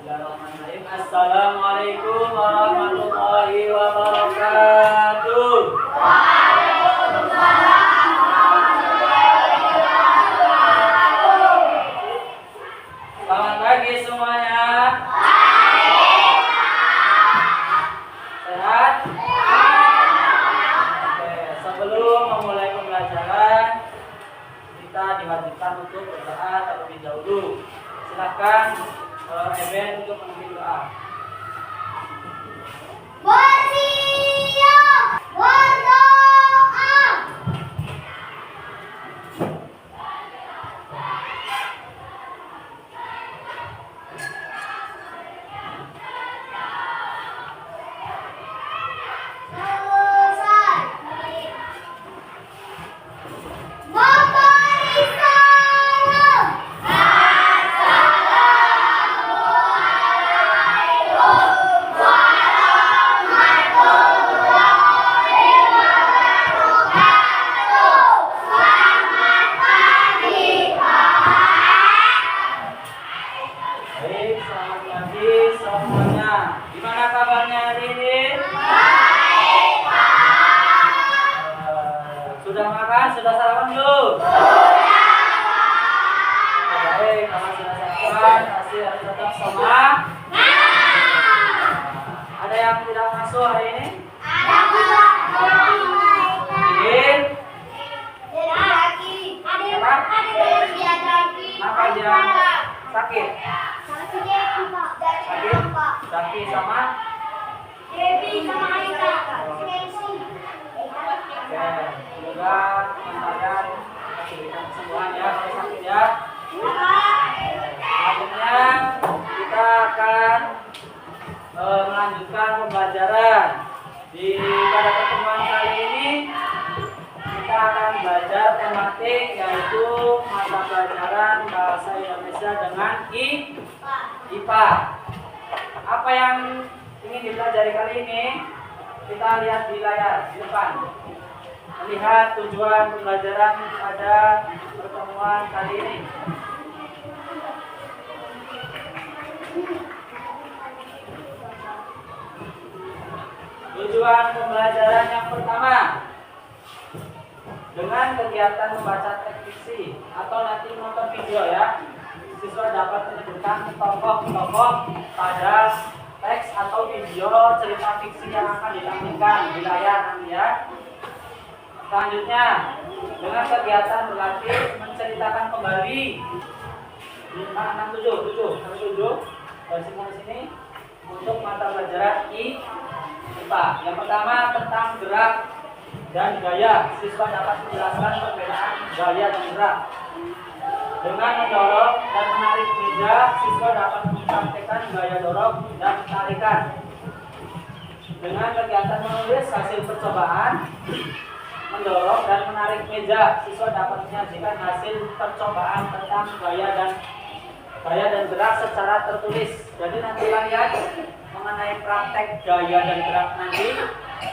Bismillahirrahmanirrahim. Assalamualaikum warahmatullahi wabarakatuh. Selamat pagi semuanya. Sehat? Oke, sebelum memulai pembelajaran, kita diwajibkan untuk berdoa terlebih dahulu. Silakan Eben untuk memimpin doa. Bersiap berdoa. Selesai. Memberi salam. Baik, selamat pagi semuanya. Gimana kabarnya hari ini? Sudah makan? Sudah sarapan belum? Baik, kalau sudah sarapan, pasti harus tetap semangat. Ada yang tidak masuk hari ini? Ingin? Apa dia sakit? Sakit sama? Oke, semoga kalian diberikan kesembuhan ya kalau sakit ya. Selanjutnya kita akan melanjutkan pembelajaran. Pada pertemuan kali ini kita akan belajar tematik yaitu mata pelajaran bahasa Indonesia dengan IPA. Apa yang ingin dipelajari kali ini? Kita lihat di layar di depan. Melihat tujuan pembelajaran pada pertemuan kali ini. Tujuan pembelajaran yang pertama, dengan kegiatan membaca teks fiksi atau nanti nonton video ya, siswa dapat menyebutkan tokoh-tokoh pada teks atau video cerita fiksi yang akan ditampilkan di layar nanti ya. Selanjutnya, dengan kegiatan berlatih menceritakan kembali 7 dari sini untuk mata pelajaran IPA. Yang pertama tentang gerak dan gaya. Siswa dapat menjelaskan perbedaan gaya dan gerak. Dengan mendorong dan menarik meja, siswa dapat mempraktikkan gaya dorong dan tarikan. Dengan kegiatan menulis hasil percobaan, mendorong dan menarik meja, siswa dapat menyajikan hasil percobaan tentang gaya dan gerak secara tertulis. Jadi nanti kalian mengenai praktek gaya dan gerak nanti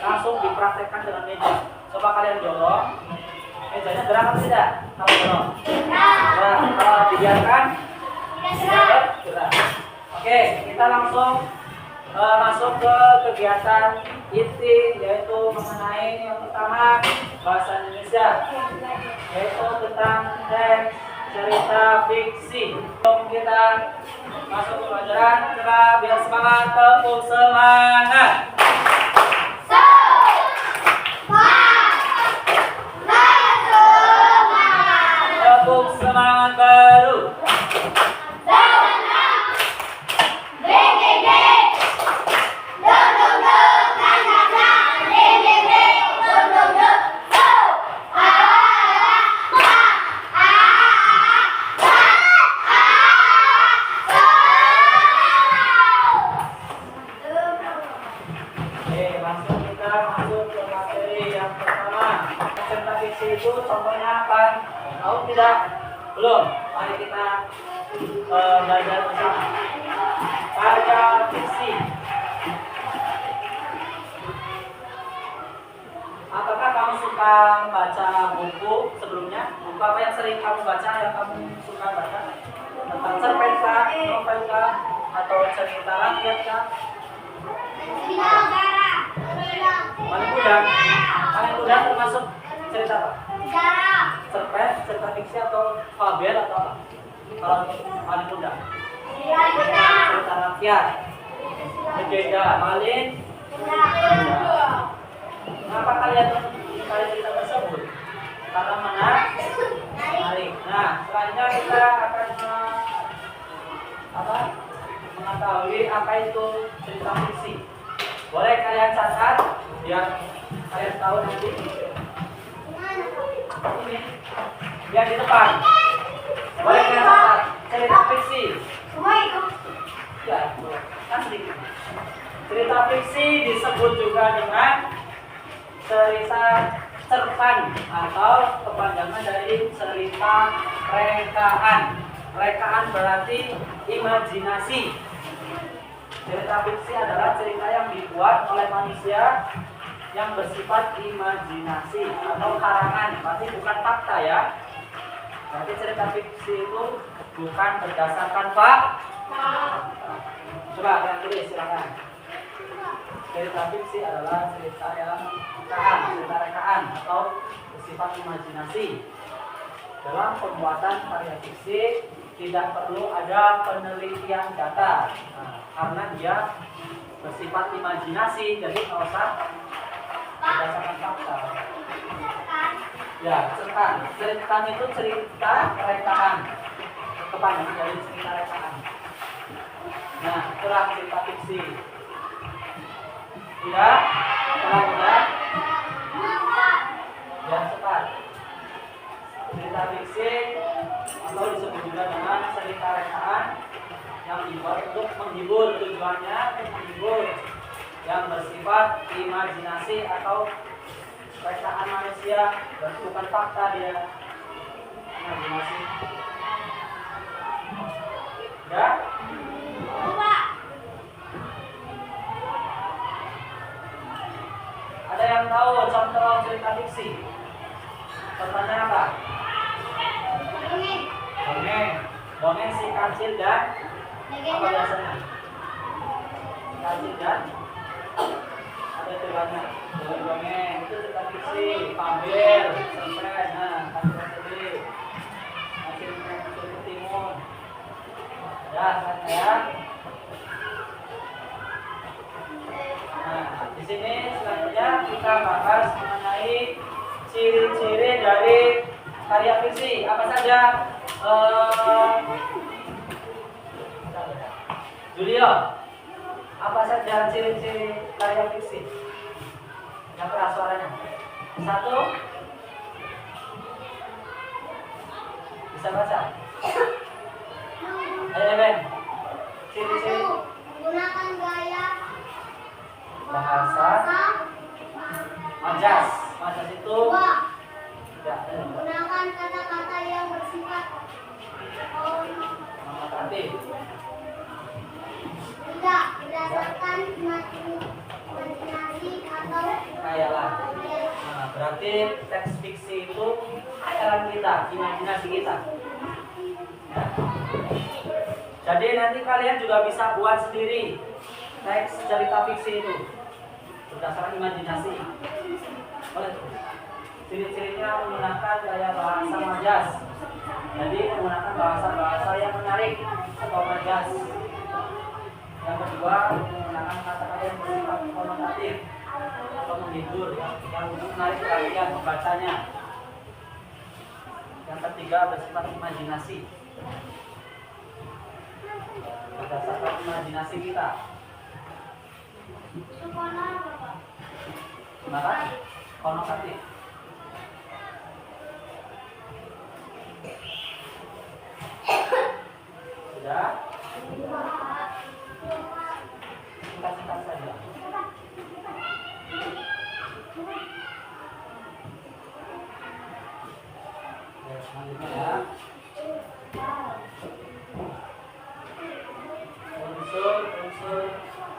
langsung dipraktekkan dengan meja. Coba kalian dorong, mejanya gerak atau tidak? Kalau dorong, gerak. Kalau dibiarkan, tidak gerak. Oke, kita langsung masuk ke kegiatan inti, yaitu mengenai yang pertama bahasa Indonesia, yaitu tentang teks cerita fiksi. Sebelum kita masuk ke pelajaran, coba biar semangat, tepuk semangat. Tepuk semangat baru. Itu contohnya apa? Tahu tidak? Belum? Mari kita belajar bersama. Baca fiksi. Apakah kamu suka baca buku sebelumnya? Buku apa yang sering kamu baca, yang kamu suka baca? Tentang cerpen kah, novel kah, atau cerita rakyat kah? Negara. Paling mudah. Paling mudah termasuk cerita apa? Sejarah. Cerpen, cerita fiksi atau fabel atau apa? Kalau paling mudah. Cerita rakyat. Legenda. Malin. Kenapa kalian menyukai cerita tersebut? Karena menarik. Nah, selanjutnya kita akan mengetahui apa itu cerita fiksi. Boleh kalian catat biar kalian tahu nanti. Ini yang di depan. Boleh kalian catat cerita fiksi. Ya, kan sedikit. Cerita fiksi disebut juga dengan cerita cerpen atau kepanjangan dari cerita rekaan. Rekaan berarti imajinasi. Cerita fiksi adalah cerita yang dibuat oleh manusia yang bersifat imajinasi atau karangan, berarti bukan fakta ya. Berarti cerita fiksi itu bukan berdasarkan fakta. Coba kalian tulis silakan. Cerita fiksi adalah cerita yang rekaan atau bersifat imajinasi. Dalam pembuatan karya fiksi tidak perlu ada penelitian data, karena dia bersifat imajinasi, jadi nggak usah berdasarkan fakta. Ya, cerita itu cerita rekaan, kepanjangan dari cerita rekaan. Nah, itulah cerita fiksi. Tidak? Tidak? Ya, cepat. Cerita fiksi atau disebut juga dengan cerita rekaan yang dibuat untuk menghibur, tujuannya untuk menghibur, yang bersifat imajinasi atau rekaan manusia, bukan fakta dia. Imajinasi. Ya? Ada yang tahu contoh cerita fiksi? Contohnya apa? Dongeng si kancil dan apa biasanya? Kancil dan ada tujuannya. Dongeng itu cerita fiksi, fabel, cerpen, kancil sedih, kancil timun. Ya, saya. Nah, di sini selanjutnya kita bahas mengenai ciri-ciri dari karya fiksi. Apa saja? Julio, apa saja ciri-ciri karya fiksi? Yang keras suaranya. Satu, bisa baca. Ayo Ben, ciri-ciri. Menggunakan gaya Bahasa majas. Majas itu dua. tidak Menggunakan kata-kata yang bersifat mengatakan. tidak berdasarkan imajinasi atau Khayalan. Nah, berarti teks fiksi itu khayalan kita, imajinasi kita. Ya. Jadi nanti kalian juga bisa buat sendiri teks cerita fiksi itu berdasarkan imajinasi. Boleh tuh. Ciri-cirinya menggunakan gaya bahasa majas. Jadi menggunakan bahasa-bahasa yang menarik atau majas. Yang kedua, menggunakan kata-kata yang bersifat konotatif atau menghibur, yang menarik perhatian pembacanya. Yang ketiga, bersifat imajinasi. Berdasarkan imajinasi kita. Kenapa? Konotatif. Sudah? Singkat-singkat saja. Ya, selanjutnya ya. Unsur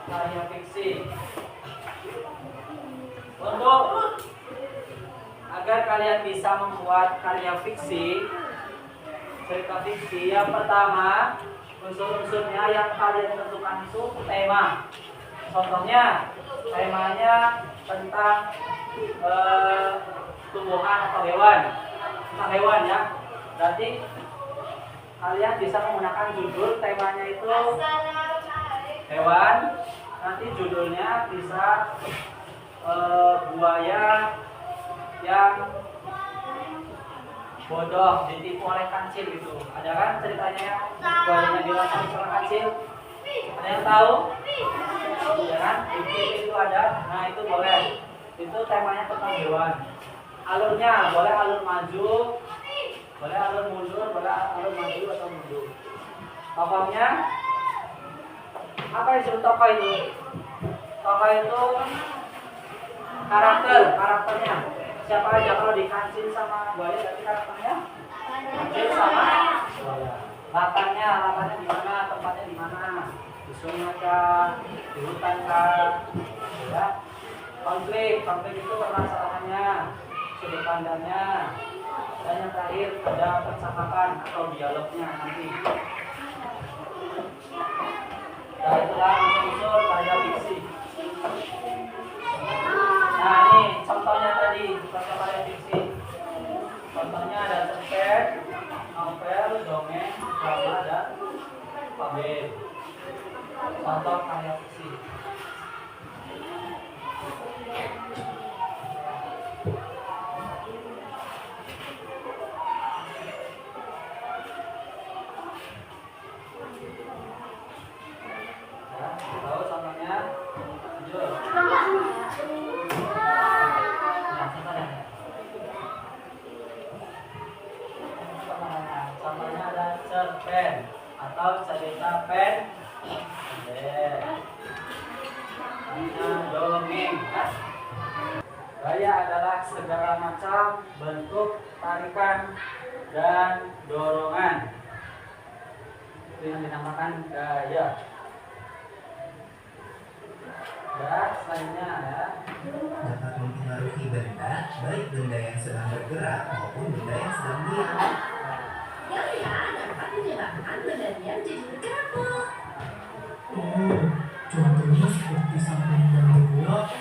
karya fiksi. Untuk agar kalian bisa membuat karya fiksi, cerita fiksi, yang pertama unsur-unsurnya yang kalian tentukan itu tema. Contohnya, temanya tentang tumbuhan atau hewan. Tentang hewan ya. Berarti kalian bisa menggunakan judul temanya itu hewan. Nanti judulnya bisa buaya yang bodoh ditipu oleh kancil gitu. Ada kan ceritanya buayanya dirasain sama kancil? Ada yang tahu? Ya kan? Itu ada. Nah itu boleh. Itu temanya tentang hewan. Alurnya boleh alur maju, boleh alur mundur, boleh alur maju atau mundur. Tokohnya apa yang disebut tokoh itu? Tokoh itu karakternya. Siapa aja kalau dikancil sama buaya berarti karakternya? Kancil sama buaya. Latarnya di mana? Tempatnya di mana? Di sungai kah? Di hutan kah? Ya. Konflik itu permasalahannya, sudut pandangnya, dan yang terakhir ada percakapan atau dialognya nanti. Dan itulah unsur karya fiksi. Nah ini contohnya tadi, contoh karya fiksi. Contohnya ada cerpen, novel, dongeng, drama, dan fabel. Contoh karya fiksi. Tahu contohnya? Lanjut. Contohnya ada cerpen atau cerita pendek. Dongeng. Gaya adalah segala macam bentuk tarikan dan dorongan. Itu yang dinamakan gaya. Dan selanjutnya ya. Dapat mempengaruhi benda, baik benda yang sedang bergerak maupun benda yang sedang diam. Gaya dapat menyebabkan benda diam jadi bergerak, Bu. Oh, contohnya seperti samping dan bola,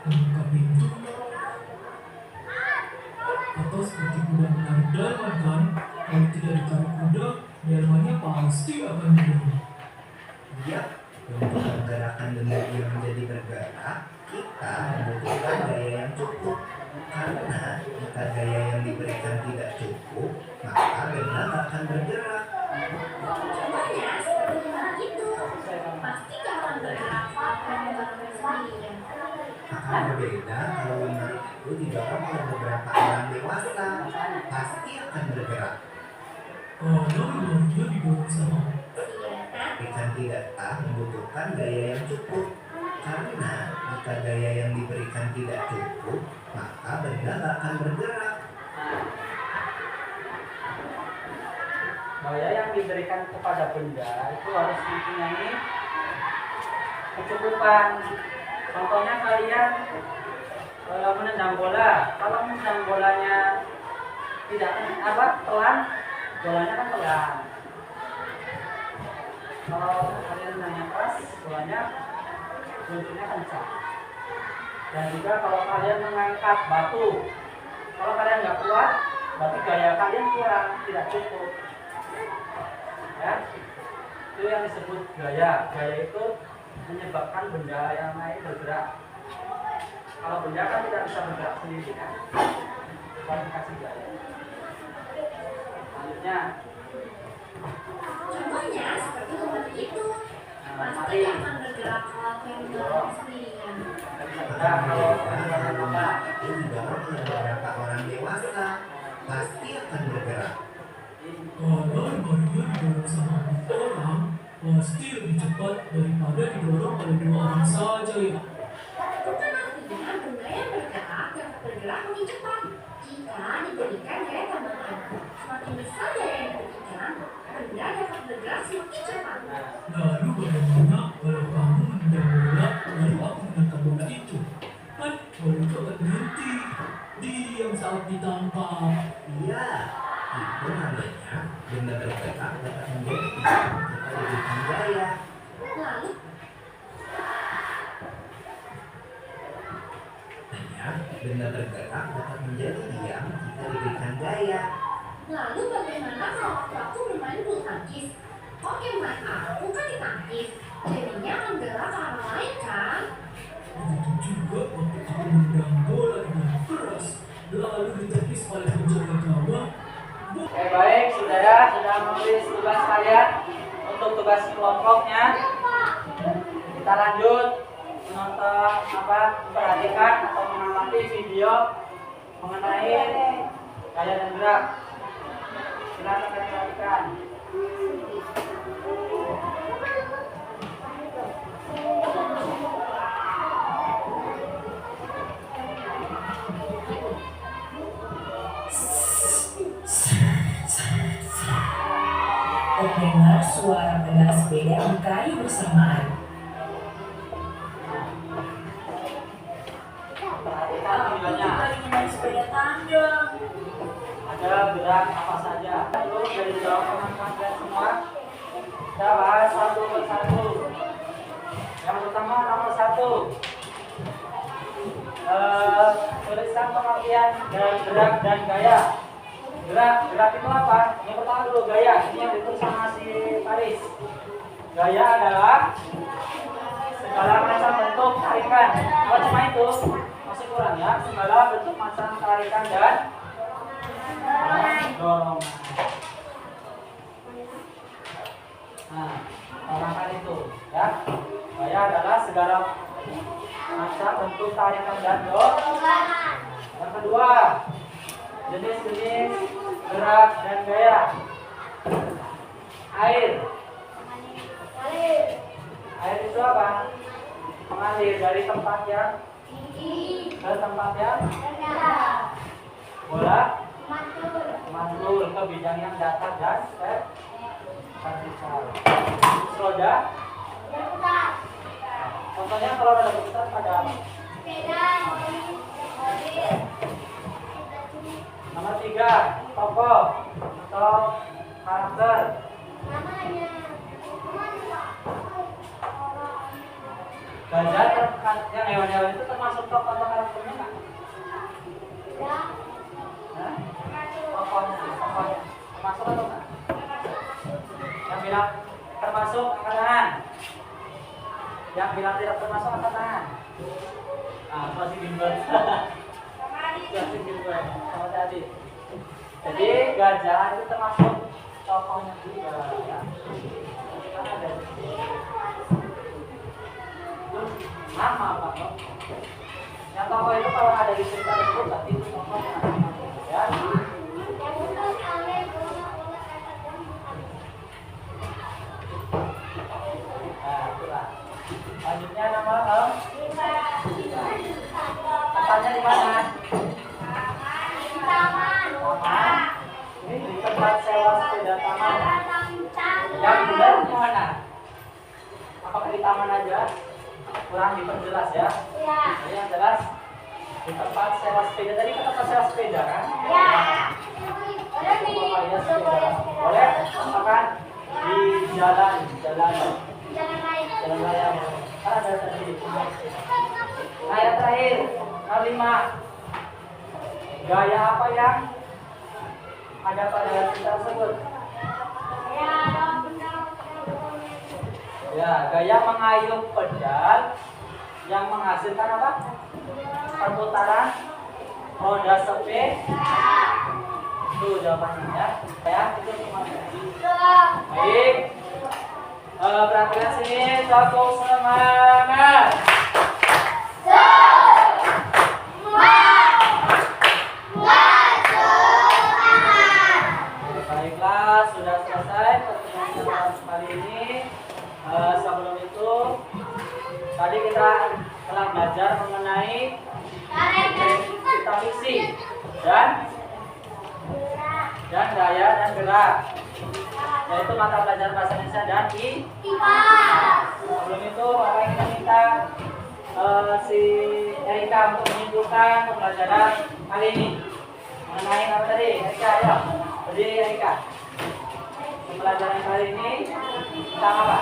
membuka pintu, atau seperti kuda menarik delman kan? Kalau tidak ditarik kuda, delmannya pasti akan hilang. Iya, untuk menggerakkan benda yang menjadi bergerak, kita membutuhkan gaya yang cukup. Karena jika gaya yang diberikan tidak cukup, maka benda tak akan bergerak. Contohnya seperti orang itu, pasti gak akan bergerak akan melakukan sendirian. Akan berbeda kalau lemari itu didorong oleh beberapa orang dewasa, pasti akan bergerak. Kalau lemarinya didorong sama Iya kan? Ikan tidak tak membutuhkan gaya yang cukup. Karena jika gaya yang diberikan tidak cukup, maka benda tak akan bergerak. Gaya yang diberikan kepada benda itu harus mempunyai kecukupan. Contohnya kalian menendang bola. Kalau menendang bolanya tidak pelan, bolanya kan pelan. Kalau kalian menendangnya keras, bolanya buntutnya kencang. Dan juga kalau kalian mengangkat batu, kalau kalian nggak kuat, berarti gaya kalian kurang, tidak cukup. Ya, itu yang disebut gaya. Gaya itu menyebabkan benda yang lain bergerak. Kalau benda kan tidak bisa bergerak sendiri kan, kualifikasi gaya. Selanjutnya, Contohnya seperti lemari itu, pasti gak akan bergerak kalau aku yang melakukan sendirian. nah, kalau Kalau itu didorong oleh beberapa orang dewasa, pasti akan bergerak. Kalau lemarinya didorong sama 4 orang, pasti lebih cepat daripada didorong oleh 2 orang saja ya. Bukan artinya benda yang bergerak dapat bergerak lebih cepat jika diberikan gaya tambahan. Semakin besar gaya yang diberikan, benda dapat bergerak semakin cepat. Lalu bagaimana kalau kamu menendang bola, lalu aku menangkap bola itu? Kan bola itu akan berhenti. Diam saat ditangkap. Iya, itu namanya benda bergerak dapat menjadi lalu ditepis oleh penjaga gawang. Oke, baik, saudara sudah menulis tugas kalian untuk tugas kelompoknya. Kita lanjut menonton memperhatikan atau mengamati video mengenai gaya dan gerak. Silakan kalian perhatikan. Terdengar suara pedal sepeda di kayu bersamaan. Perhatikan videonya. Kita naik sepeda tangga. Ada gerak apa saja. Lalu dari jawab teman-teman kalian semua. Kita bahas satu persatu. Yang pertama nomor 1. Tuliskan pengertian dari gerak dan gaya. Gerak itu apa? Yang pertama dulu gaya. Ini yang ditulis sama si Paris. Gaya adalah segala macam bentuk tarikan. Apa cuma itu? Masih kurang ya. Segala bentuk macam tarikan dan dorongan. Nah, dorongan itu ya. Gaya adalah segala macam bentuk tarikan dan dorongan. Yang kedua, jenis-jenis gerak dan gaya. Air itu apa? Mengalir dari tempat yang ke tempat yang bola mantul ke bidang yang datar dan vertikal. Roda. Contohnya kalau roda berputar pada apa? Nomor 3, tokoh atau karakter. Gajah yang hewan-hewan itu termasuk tokoh atau karakternya nggak? Tokohnya termasuk atau enggak? Yang bilang termasuk angkat tangan. Yang bilang tidak termasuk angkat tangan. Ah, masih bimbel. Masih bimbel sama tadi. Jadi gajah itu termasuk tokohnya juga ya. Kan ada nama Pak. Yang tokoh itu kalau ada di cerita tersebut berarti itu tokohnya ya. Nah, itulah. Selanjutnya nomor 5. Tempatnya di mana? Taman. Ini di tempat sewa sepeda taman. Yang benar di mana? Apakah di taman aja? Kurang diperjelas ya. Jadi yang jelas di tempat sewa sepeda. Tadi ke tempat sewa sepeda kan? Boleh? Apakah di jalan raya? Kan ada tadi. Nah, yang terakhir, nomor 5. Gaya apa yang ada pada cerita tersebut? Ya, gaya mengayuh pedal yang menghasilkan apa? Perputaran roda sepeda. Itu jawabannya ya. Ya, itu semuanya. Baik. Perhatikan sini, satu semangat. Baiklah, sudah selesai pertemuan kita kali ini. Sebelum itu, tadi kita telah belajar mengenai cipta fiksi dan gaya dan gerak, yaitu mata pelajaran bahasa Indonesia dan IPA. Sebelum itu, Bapak ingin minta si Erika untuk menyimpulkan pembelajaran kali ini mengenai apa tadi? Erika, ayo. Jadi Erika, pembelajaran kali ini tentang apa?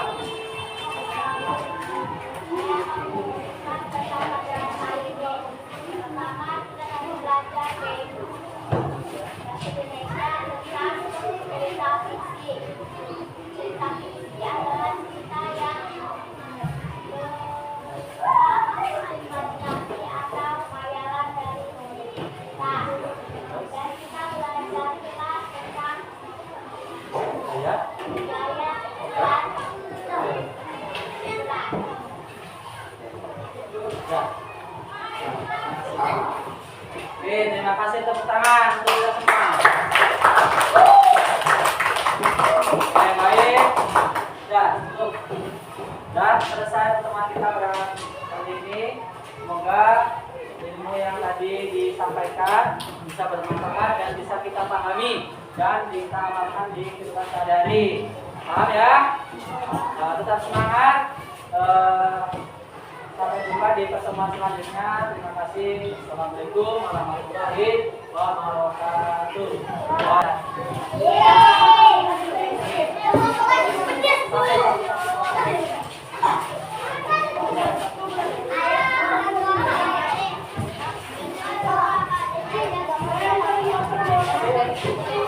kasih tepuk tangan untuk kita semua. Baik. Ya, cukup. Dan selesai pertemuan kita pada kali ini. Semoga ilmu yang tadi disampaikan bisa bermanfaat dan bisa kita pahami dan kita amalkan di kehidupan sehari-hari. Paham ya? Tetap semangat. Sampai jumpa di pertemuan selanjutnya. Terima kasih. Assalamualaikum warahmatullahi wabarakatuh. Ayo.